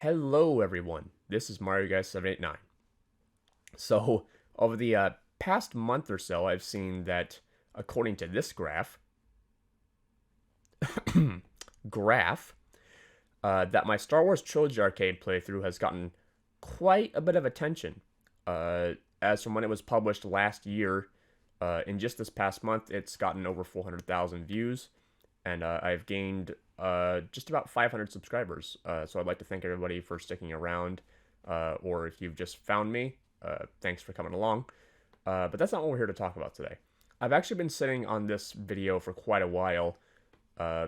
Hello everyone, this is Mario Guy 789. So, over the past month or so, I've seen that according to this graph, that my Star Wars Trilogy Arcade playthrough has gotten quite a bit of attention. As from when it was published last year, in just this past month, it's gotten over 400,000 views, and I've gained just about 500 subscribers. So I'd like to thank everybody for sticking around, or if you've just found me, thanks for coming along. But that's not what we're here to talk about today. I've actually been sitting on this video for quite a while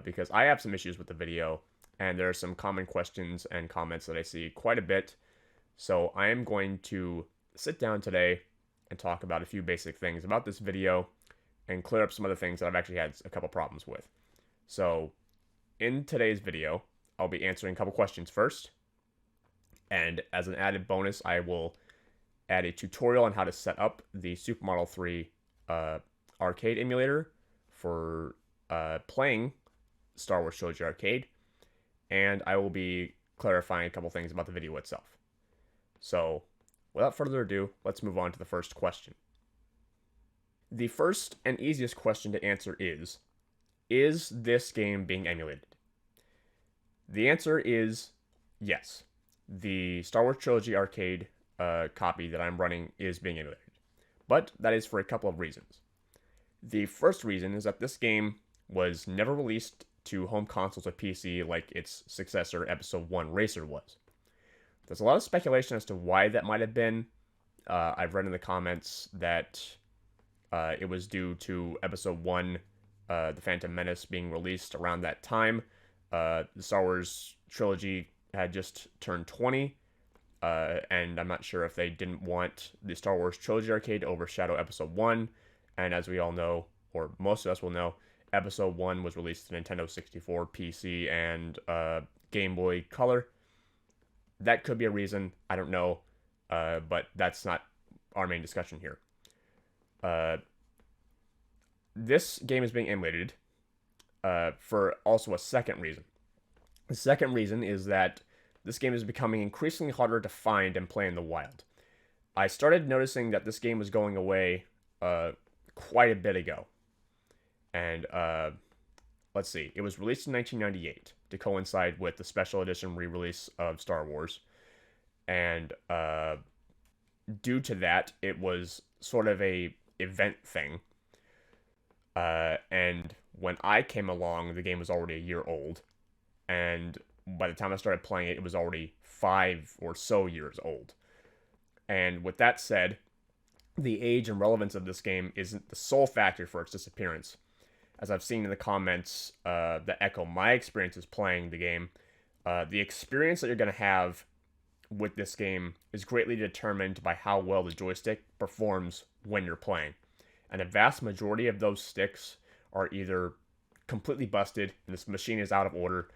because I have some issues with the video, and there are some common questions and comments that I see quite a bit. So I am going to sit down today and talk about a few basic things about this video and clear up some other things that I've actually had a couple problems with. So in today's video, I'll be answering a couple questions first, and as an added bonus, I will add a tutorial on how to set up the Supermodel 3 arcade emulator for playing Star Wars Trilogy Arcade, and I will be clarifying a couple things about the video itself. So, without further ado, let's move on to the first question. The first and easiest question to answer is this game being emulated? The answer is yes. The Star Wars Trilogy Arcade copy that I'm running is being emulated, but that is for a couple of reasons. The first reason is that this game was never released to home consoles or PC like its successor, Episode 1 Racer, was. There's a lot of speculation as to why that might have been. I've read in the comments that it was due to Episode 1, The Phantom Menace, being released around that time. The Star Wars Trilogy had just turned 20, and I'm not sure if they didn't want the Star Wars Trilogy Arcade to overshadow Episode 1, and as we all know, or most of us will know, Episode 1 was released to Nintendo 64, PC, and Game Boy Color. That could be a reason, I don't know, but that's not our main discussion here. This game is being emulated for also a second reason. The second reason is that this game is becoming increasingly harder to find and play in the wild. I started noticing that this game was going away quite a bit ago. And let's see, it was released in 1998 to coincide with the special edition re-release of Star Wars. And due to that, it was sort of a event thing. And when I came along, the game was already a year old. And by the time I started playing it, it was already 5 or so years old. And with that said, the age and relevance of this game isn't the sole factor for its disappearance. As I've seen in the comments that echo my experiences playing the game, the experience that you're going to have with this game is greatly determined by how well the joystick performs when you're playing. And a vast majority of those sticks are either completely busted and this machine is out of order,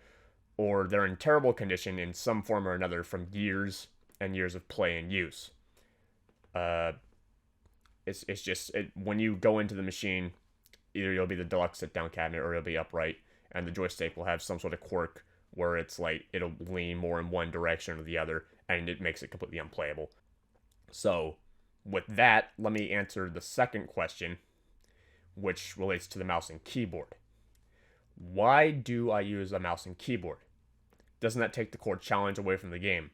or they're in terrible condition in some form or another from years and years of play and use. It's just, when you go into the machine, either you'll be the deluxe sit-down cabinet or it'll be upright, and the joystick will have some sort of quirk where it's like it'll lean more in one direction or the other, and it makes it completely unplayable. So, with that, let me answer the second question, which relates to the mouse and keyboard. Why do I use a mouse and keyboard? Doesn't that take the core challenge away from the game?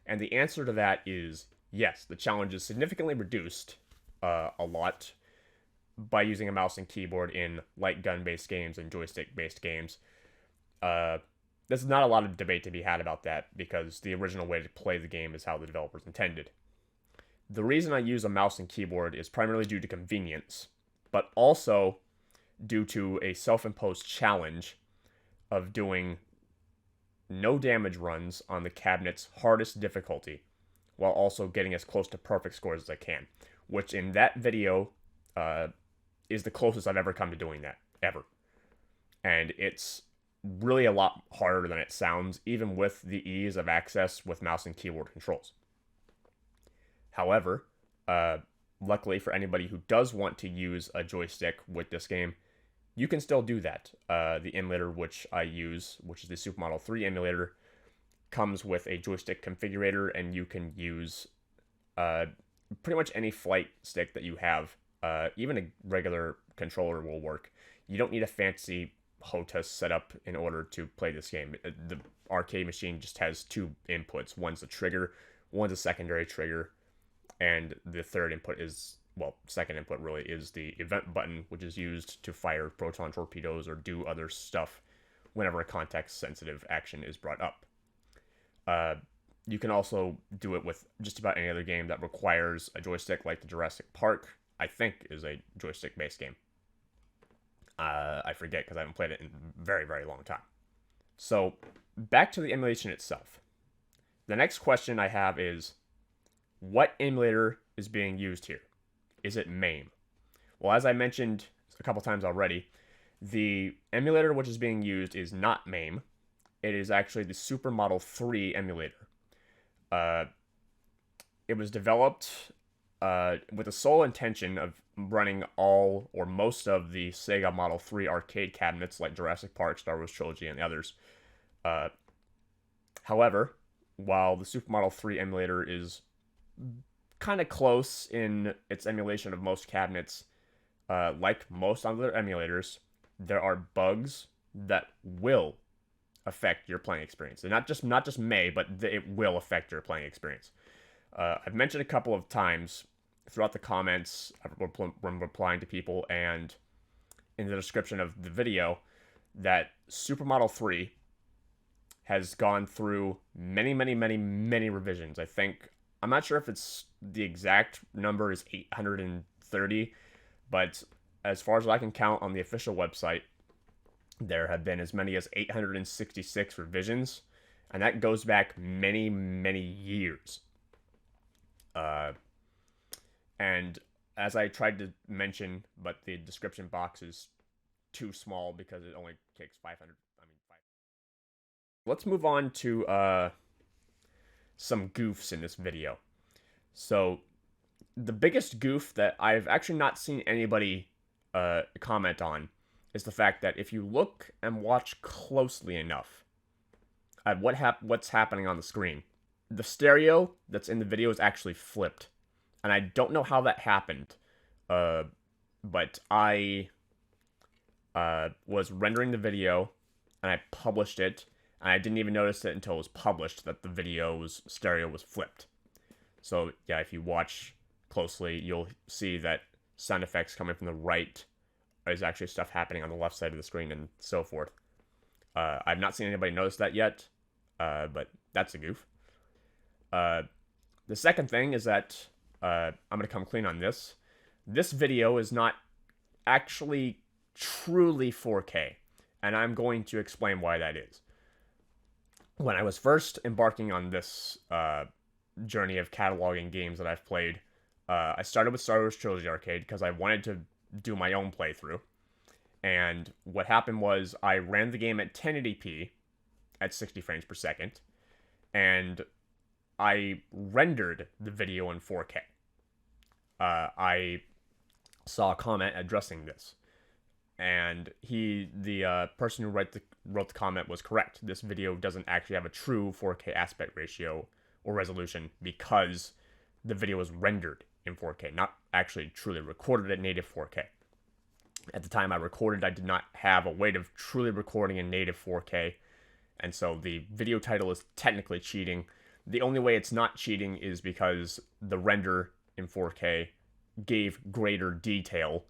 And the answer to that is yes, the challenge is significantly reduced a lot by using a mouse and keyboard in light gun-based games and joystick-based games. There's not a lot of debate to be had about that because the original way to play the game is how the developers intended. The reason I use a mouse and keyboard is primarily due to convenience, but also due to a self-imposed challenge of doing no damage runs on the cabinet's hardest difficulty, while also getting as close to perfect scores as I can, which in that video is the closest I've ever come to doing that, ever. And it's really a lot harder than it sounds, even with the ease of access with mouse and keyboard controls. However, luckily for anybody who does want to use a joystick with this game, you can still do that. The emulator which I use, which is the Supermodel 3 emulator, comes with a joystick configurator, and you can use pretty much any flight stick that you have. Even a regular controller will work. You don't need a fancy HOTAS setup in order to play this game. The arcade machine just has two inputs. One's a trigger, one's a secondary trigger, and the third input is, well, second input really is the event button, which is used to fire proton torpedoes or do other stuff whenever a context-sensitive action is brought up. You can also do it with just about any other game that requires a joystick, like the Jurassic Park, I think, is a joystick-based game. I forget because I haven't played it in a very, very long time. So, back to the emulation itself. The next question I have is, what emulator is being used here? Is it MAME? Well, as I mentioned a couple times already, the emulator which is being used is not MAME. It is actually the Supermodel 3 emulator. It was developed with the sole intention of running all or most of the Sega Model 3 arcade cabinets like Jurassic Park, Star Wars Trilogy, and the others. However, while the Supermodel 3 emulator is kind of close in its emulation of most cabinets, like most other emulators, there are bugs that will affect your playing experience. And not just may, but it will affect your playing experience. I've mentioned a couple of times throughout the comments when replying to people and in the description of the video that Supermodel 3 has gone through many, many, many, many revisions. I'm not sure if it's the exact number is 830, but as far as I can count on the official website, there have been as many as 866 revisions, and that goes back many, many years. And as I tried to mention, but the description box is too small because it only takes 500. Let's move on to some goofs in this video. So, the biggest goof that I've actually not seen anybody comment on is the fact that if you look and watch closely enough at what's happening on the screen, the stereo that's in the video is actually flipped. And I don't know how that happened, but I was rendering the video, and I published it, and I didn't even notice it until it was published that the video's stereo was flipped. So, yeah, if you watch closely, you'll see that sound effects coming from the right is actually stuff happening on the left side of the screen and so forth. I've not seen anybody notice that yet, but that's a goof. The second thing is that I'm going to come clean on this. This video is not actually truly 4K, and I'm going to explain why that is. When I was first embarking on this journey of cataloging games that I've played, I started with Star Wars Trilogy Arcade because I wanted to do my own playthrough. And what happened was I ran the game at 1080p at 60 frames per second, and I rendered the video in 4K. I saw a comment addressing this, and the person who wrote the comment was correct. This video doesn't actually have a true 4K aspect ratio or resolution because the video was rendered in 4K, not actually truly recorded at native 4K. At the time I recorded, I did not have a way of truly recording in native 4K, and so the video title is technically cheating. The only way it's not cheating is because the render in 4K gave greater detail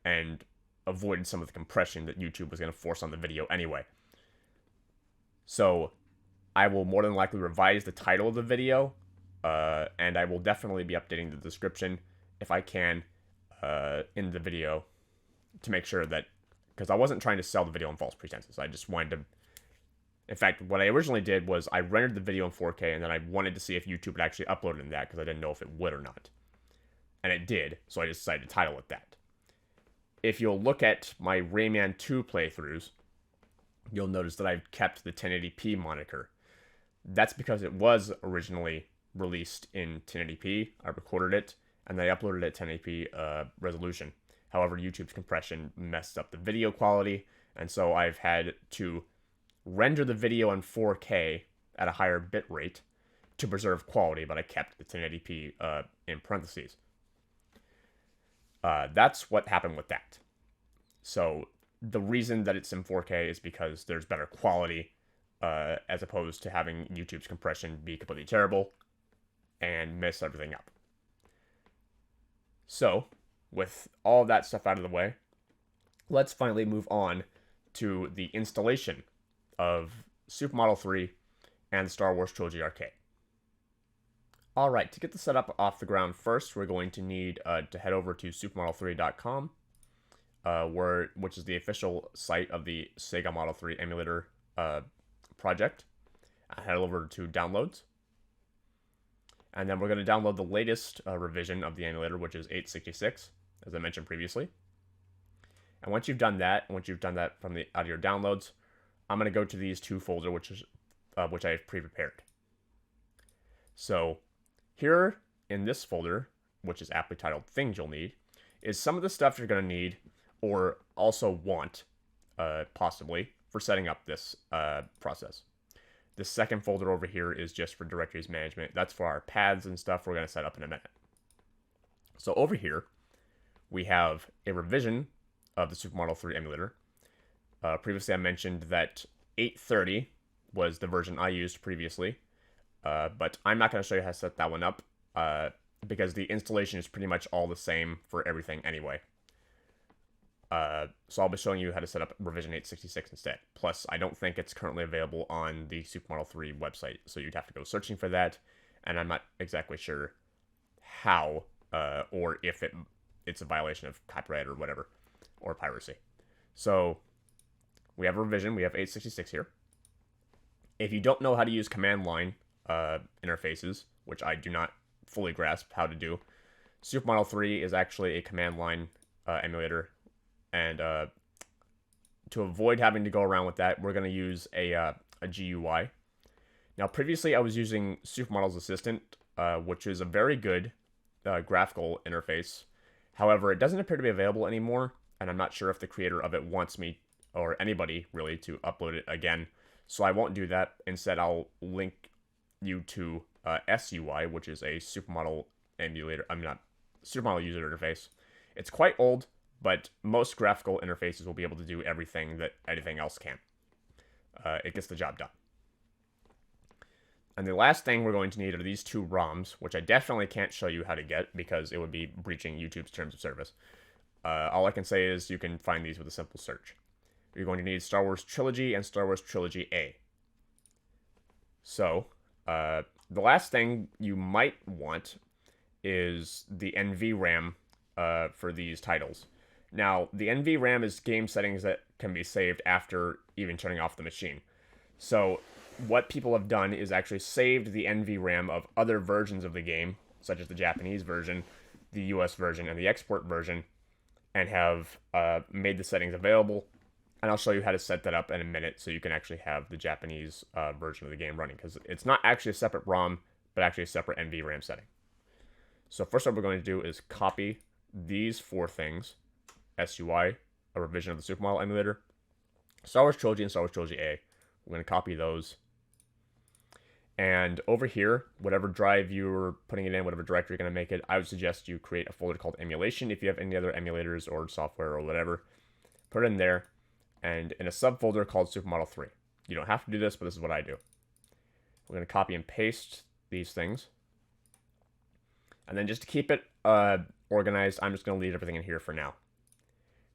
and avoided some of the compression that YouTube was going to force on the video anyway. So I will more than likely revise the title of the video, and I will definitely be updating the description if I can in the video to make sure that, because I wasn't trying to sell the video on false pretenses. I just wanted to, in fact, what I originally did was I rendered the video in 4K, and then I wanted to see if YouTube would actually upload it in that, because I didn't know if it would or not. And it did, so I just decided to title it that. If you'll look at my Rayman 2 playthroughs, you'll notice that I've kept the 1080p moniker. That's because it was originally released in 1080p. I recorded it, and then I uploaded it at 1080p resolution. However, YouTube's compression messed up the video quality, and so I've had to render the video in 4K at a higher bit rate to preserve quality, but I kept the 1080p in parentheses. That's what happened with that. So the reason that it's in 4K is because there's better quality, as opposed to having YouTube's compression be completely terrible and mess everything up. So, with all that stuff out of the way, let's finally move on to the installation of Supermodel 3 and Star Wars Trilogy Arcade. Alright, to get the setup off the ground first, we're going to need to head over to supermodel3.com, which is the official site of the Sega Model 3 emulator project. Head over to downloads. And then we're going to download the latest revision of the emulator, which is 866, as I mentioned previously. And once you've done that from out of your downloads, I'm going to go to these two folders, which I have pre-prepared. So here in this folder, which is aptly titled Things You'll Need, is some of the stuff you're going to need or also want, possibly, for setting up this process. The second folder over here is just for directories management. That's for our paths and stuff we're going to set up in a minute. So over here, we have a revision of the Supermodel 3 emulator. Previously, I mentioned that 830 was the version I used previously, but I'm not going to show you how to set that one up, because the installation is pretty much all the same for everything anyway. So I'll be showing you how to set up revision 866 instead. Plus, I don't think it's currently available on the Supermodel 3 website, so you'd have to go searching for that, and I'm not exactly sure how, or if it's a violation of copyright or whatever, or piracy. So we have a revision, we have 866 here. If you don't know how to use command line interfaces, which I do not fully grasp how to do, Supermodel 3 is actually a command line emulator. And to avoid having to go around with that, we're going to use a GUI. Now, previously, I was using Supermodel's Assistant, which is a very good graphical interface. However, it doesn't appear to be available anymore, and I'm not sure if the creator of it wants me, or anybody really, to upload it again. So I won't do that. Instead, I'll link you to SUI, which is a Supermodel emulator. Supermodel user interface. It's quite old, but most graphical interfaces will be able to do everything that anything else can. It gets the job done. And the last thing we're going to need are these two ROMs, which I definitely can't show you how to get because it would be breaching YouTube's terms of service. All I can say is you can find these with a simple search. You're going to need Star Wars Trilogy and Star Wars Trilogy A. So, the last thing you might want is the NVRAM for these titles. Now, the NVRAM is game settings that can be saved after even turning off the machine. So, what people have done is actually saved the NVRAM of other versions of the game, such as the Japanese version, the US version, and the export version, and have made the settings available. And I'll show you how to set that up in a minute so you can actually have the Japanese version of the game running, because it's not actually a separate ROM, but actually a separate NVRAM setting. So first what we're going to do is copy these four things: SUI, a revision of the Supermodel emulator, Star Wars Trilogy, and Star Wars Trilogy A. We're going to copy those. And over here, whatever drive you're putting it in, whatever directory you're going to make it, I would suggest you create a folder called emulation if you have any other emulators or software or whatever. Put it in there, and in a subfolder called Supermodel 3. You don't have to do this, but this is what I do. We're going to copy and paste these things. And then just to keep it organized, I'm just going to leave everything in here for now.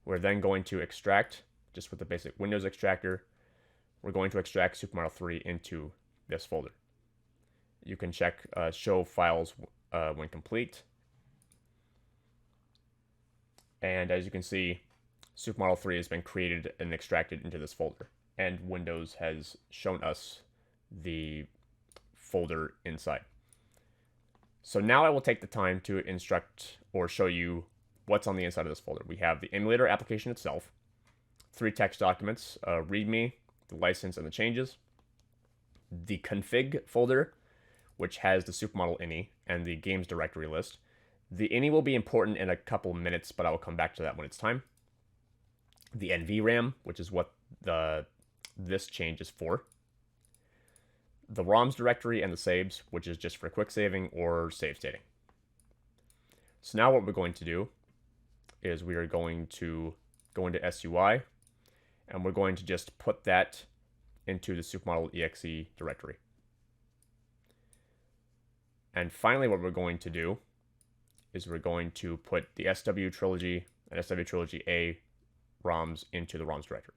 We're then going to extract, just with the basic Windows extractor, we're going to extract Supermodel 3 into this folder. You can check show files when complete. And as you can see, Supermodel 3 has been created and extracted into this folder. And Windows has shown us the folder inside. So now I will take the time to instruct or show you what's on the inside of this folder. We have the emulator application itself, 3 text documents, README, the license and the changes, the config folder, which has the Supermodel ini and the games directory list. The ini will be important in a couple minutes, but I will come back to that when it's time. The NVRAM, which is what this change is for. the ROMs directory and the saves, which is just for quick saving or save stating. So now what we're going to do is we are going to go into SUI, and we're going to just put that into the Supermodel exe directory. And finally, what we're going to do is we're going to put the SW Trilogy and SW Trilogy A ROMs into the ROMs directory.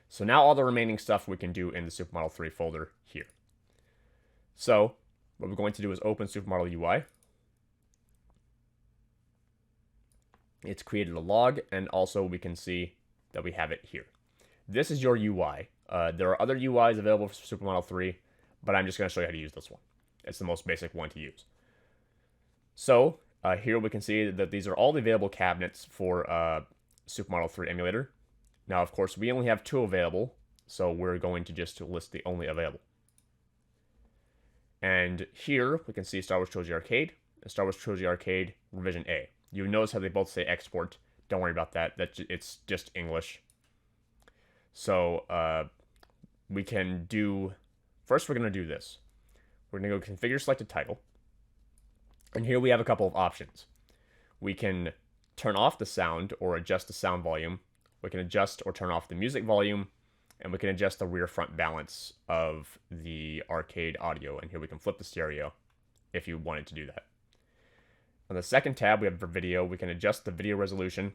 So now all the remaining stuff we can do in the Supermodel 3 folder here. So what we're going to do is open Supermodel UI. It's created a log, and also we can see that we have it here. This is your UI. There are other UIs available for Supermodel 3, but I'm just going to show you how to use this one. It's the most basic one to use. So here we can see that these are all the available cabinets for Supermodel 3 emulator. Now, of course, we only have 2 available, so we're going to just list the only available. And here we can see Star Wars Trilogy Arcade and Star Wars Trilogy Arcade Revision A. You notice how they both say export. Don't worry about that. It's just English. So we can do... First, we're going to do this. We're going to go configure selected title. And here we have a couple of options. We can turn off the sound or adjust the sound volume. We can adjust or turn off the music volume. And we can adjust the rear front balance of the arcade audio. And here we can flip the stereo if you wanted to do that. On the second tab, we have for video. We can adjust the video resolution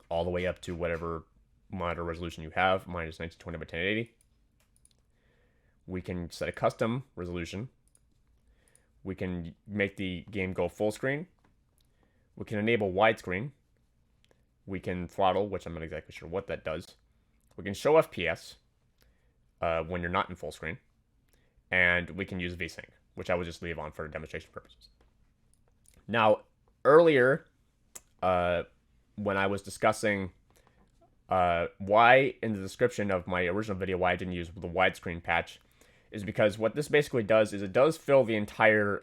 all the way up to whatever monitor resolution you have. Mine is 1920 by 1080. We can set a custom resolution. We can make the game go full screen. We can enable widescreen. We can throttle, which I'm not exactly sure what that does. We can show FPS when you're not in full screen. And we can use VSync, which I will just leave on for demonstration purposes. Now, earlier, when I was discussing why, in the description of my original video, why I didn't use the widescreen patch, is because what this basically does is it does fill the entire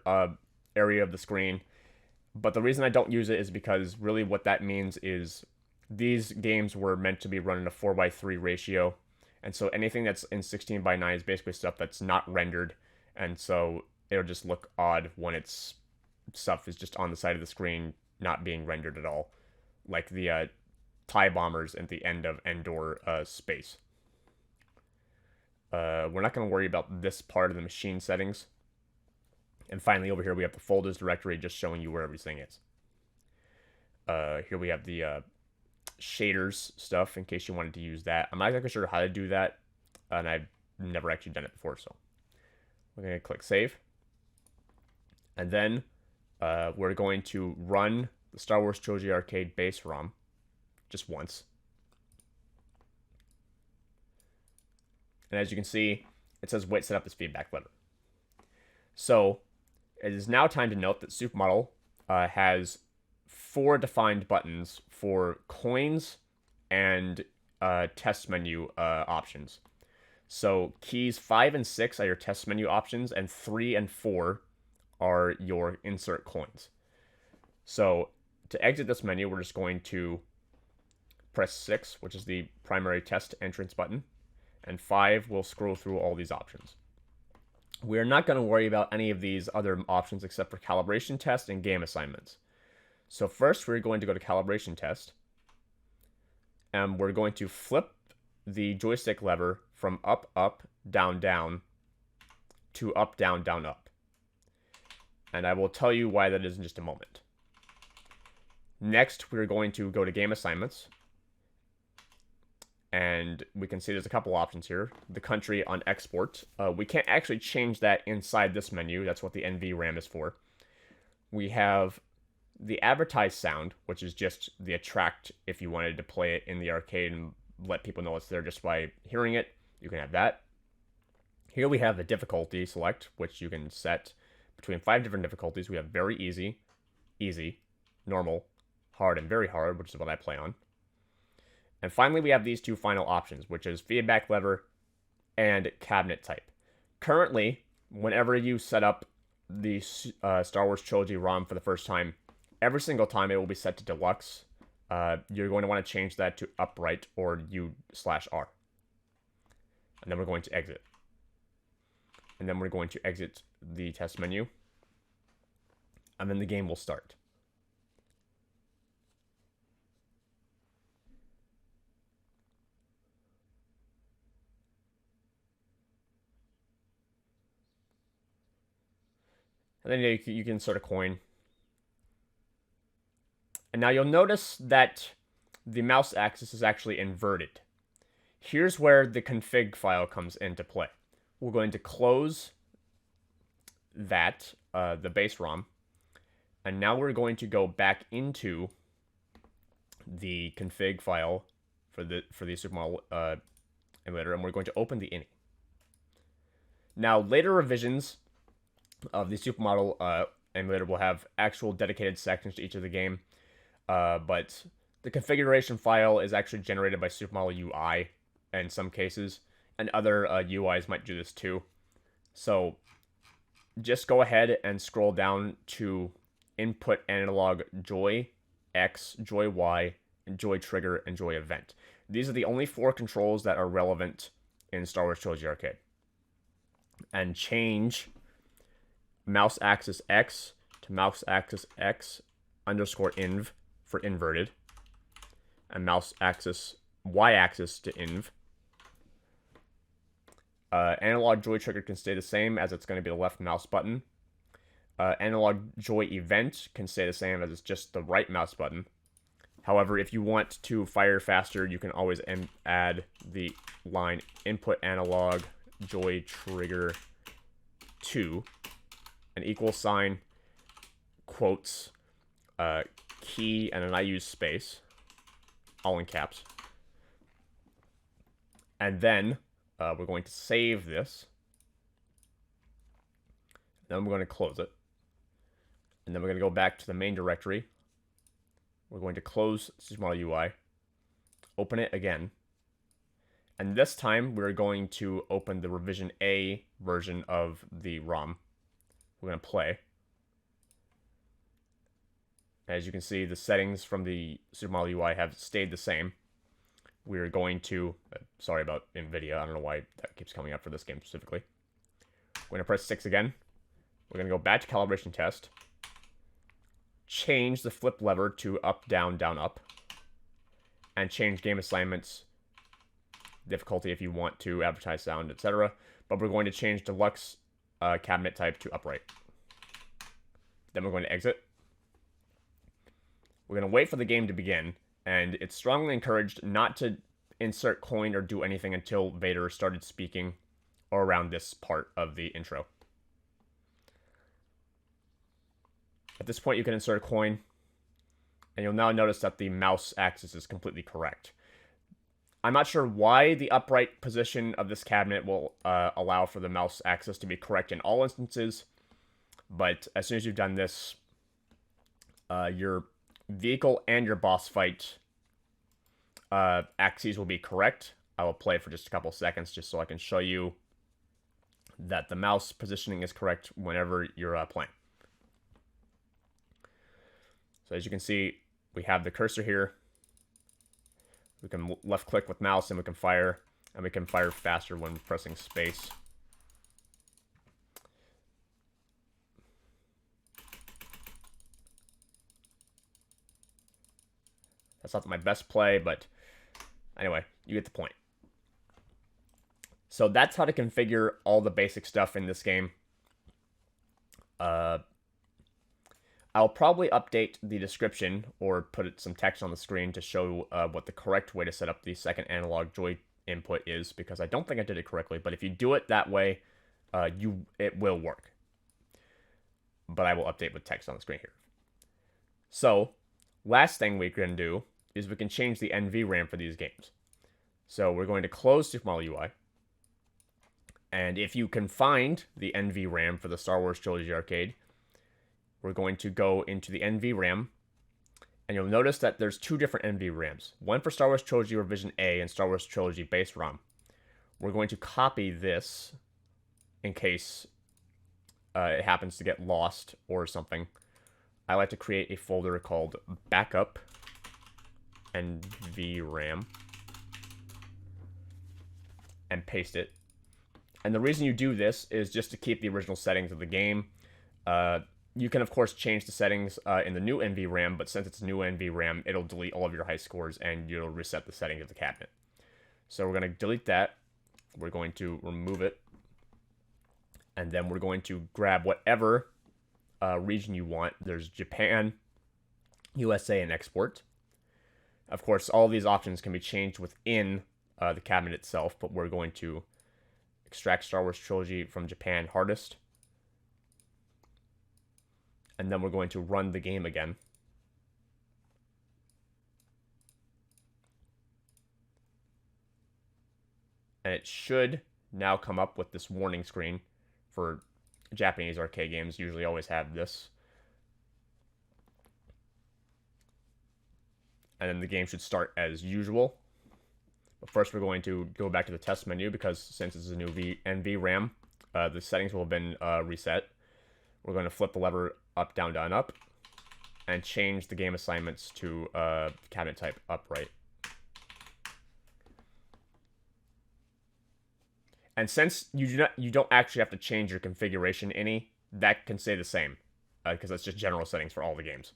area of the screen, but the reason I don't use it is because really what that means is these games were meant to be run in a 4:3 ratio, and so anything that's in 16:9 is basically stuff that's not rendered, and so it'll just look odd when it's stuff is just on the side of the screen not being rendered at all, like the TIE bombers at the end of Endor Space. We're not going to worry about this part of the machine settings. And finally, over here, we have the folders directory just showing you where everything is. Here we have the shaders stuff in case you wanted to use that. I'm not exactly sure how to do that, and I've never actually done it before, so we're going to click Save. And then we're going to run the Star Wars Trilogy Arcade base ROM just once. And as you can see, it says wait, set up this feedback lever. So it is now time to note that Supermodel has 4 defined buttons for coins and test menu options. So keys 5 and 6 are your test menu options, and 3 and 4 are your insert coins. So to exit this menu, we're just going to press 6, which is the primary test entrance button, and 5 will scroll through all these options. We're not going to worry about any of these other options except for calibration test and game assignments. So first, we're going to go to calibration test, and we're going to flip the joystick lever from up, up, down, down to up, down, down, up. And I will tell you why that is in just a moment. Next, we're going to go to game assignments. And we can see there's a couple options here. The country on export. We can't actually change that inside this menu. That's what the NVRAM is for. We have the advertised sound, which is just the attract if you wanted to play it in the arcade and let people know it's there just by hearing it. You can have that. Here we have the difficulty select, which you can set between 5 different difficulties. We have very easy, easy, normal, hard, and very hard, which is what I play on. And finally, we have these 2 final options, which is feedback lever and cabinet type. Currently, whenever you set up the Star Wars Trilogy ROM for the first time, every single time it will be set to deluxe. You're going to want to change that to upright or U/R. And then we're going to exit. And then we're going to exit the test menu. And then the game will start. And then you can insert a coin. And now you'll notice that the mouse axis is actually inverted. Here's where the config file comes into play. We're going to close that, the base ROM. And now we're going to go back into the config file for the Supermodel emulator, and we're going to open the ini. Now, later revisions of the Supermodel emulator will have actual dedicated sections to each of the game, but the configuration file is actually generated by Supermodel UI in some cases, and other UIs might do this too. So just go ahead and scroll down to input analog joy X, joy Y, and joy trigger, and joy event. These are the only 4 controls that are relevant in Star Wars Trilogy Arcade. And change mouse axis X to mouse axis X underscore inv for inverted, and mouse axis Y axis to inv. Analog joy trigger can stay the same, as it's going to be the left mouse button. Analog joy event can stay the same, as it's just the right mouse button. However, if you want to fire faster, you can always add the line input analog joy trigger 2, an equal sign, quotes, key, and an I use space, all in caps. And then we're going to save this. Then we're going to close it. And then we're going to go back to the main directory. We're going to close Supermodel UI, open it again. And this time, we're going to open the revision A version of the ROM. We're going to play. As you can see, the settings from the Supermodel UI have stayed the same. We're going to, sorry about NVIDIA, I don't know why that keeps coming up for this game specifically. We're going to press 6 again. We're going to go back to calibration test. Change the flip lever to up, down, down, up. And change game assignments, difficulty if you want to, advertise sound, etc. But we're going to change deluxe cabinet type to upright. Then we're going to exit. We're going to wait for the game to begin, and it's strongly encouraged not to insert coin or do anything until Vader started speaking or around this part of the intro. At this point, you can insert a coin, and you'll now notice that the mouse axis is completely correct. I'm not sure why the upright position of this cabinet will allow for the mouse axis to be correct in all instances, but as soon as you've done this, your vehicle and your boss fight axes will be correct. I will play for just a couple seconds just so I can show you that the mouse positioning is correct whenever you're playing. So as you can see, we have the cursor here. We can left click with mouse and we can fire faster when pressing space. That's not my best play, but anyway, you get the point. So that's how to configure all the basic stuff in this game. I'll probably update the description or put some text on the screen to show what the correct way to set up the second analog joy input is, because I don't think I did it correctly, but if you do it that way, it will work. But I will update with text on the screen here. So, last thing we can do is we can change the NVRAM for these games. So we're going to close Supermodel UI. And if you can find the NVRAM for the Star Wars Trilogy Arcade, we're going to go into the NVRAM, and you'll notice that there's 2 different NVRAMs. One for Star Wars Trilogy Revision A and Star Wars Trilogy Base ROM. We're going to copy this in case it happens to get lost or something. I like to create a folder called Backup NVRAM. and paste it. And the reason you do this is just to keep the original settings of the game. You can, of course, change the settings in the new NVRAM, but since it's new NVRAM, it'll delete all of your high scores and you'll reset the settings of the cabinet. So we're going to delete that. We're going to remove it. And then we're going to grab whatever region you want. There's Japan, USA, and export. Of course, all of these options can be changed within the cabinet itself, but we're going to extract Star Wars Trilogy from Japan hardest. And then we're going to run the game again. And it should now come up with this warning screen. For Japanese arcade games, usually always have this. And then the game should start as usual. But first we're going to go back to the test menu because since it's a new NVRAM, the settings will have been reset. We're going to flip the lever up, down, down, up, and change the game assignments to cabinet type upright. And since you don't actually have to change your configuration any, that can stay the same because that's just general settings for all the games.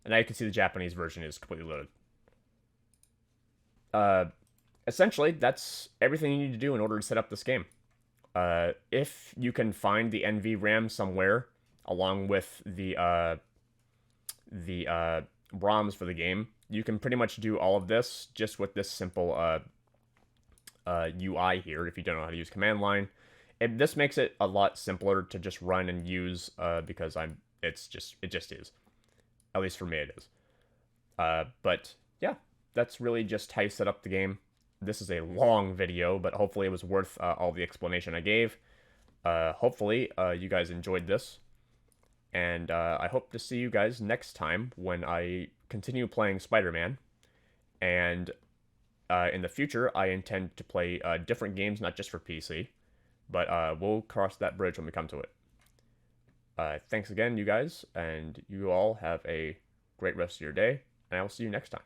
And now you can see the Japanese version is completely loaded. Essentially, that's everything you need to do in order to set up this game. If you can find the NVRAM somewhere, along with the ROMs for the game, you can pretty much do all of this just with this simple UI here. If you don't know how to use command line, this makes it a lot simpler to just run and use because it just is. At least for me, it is. But yeah, that's really just how you set up the game. This is a long video, but hopefully it was worth all the explanation I gave. Hopefully you guys enjoyed this. And I hope to see you guys next time when I continue playing Spider-Man. And in the future, I intend to play different games, not just for PC. But we'll cross that bridge when we come to it. Thanks again, you guys. And you all have a great rest of your day. And I will see you next time.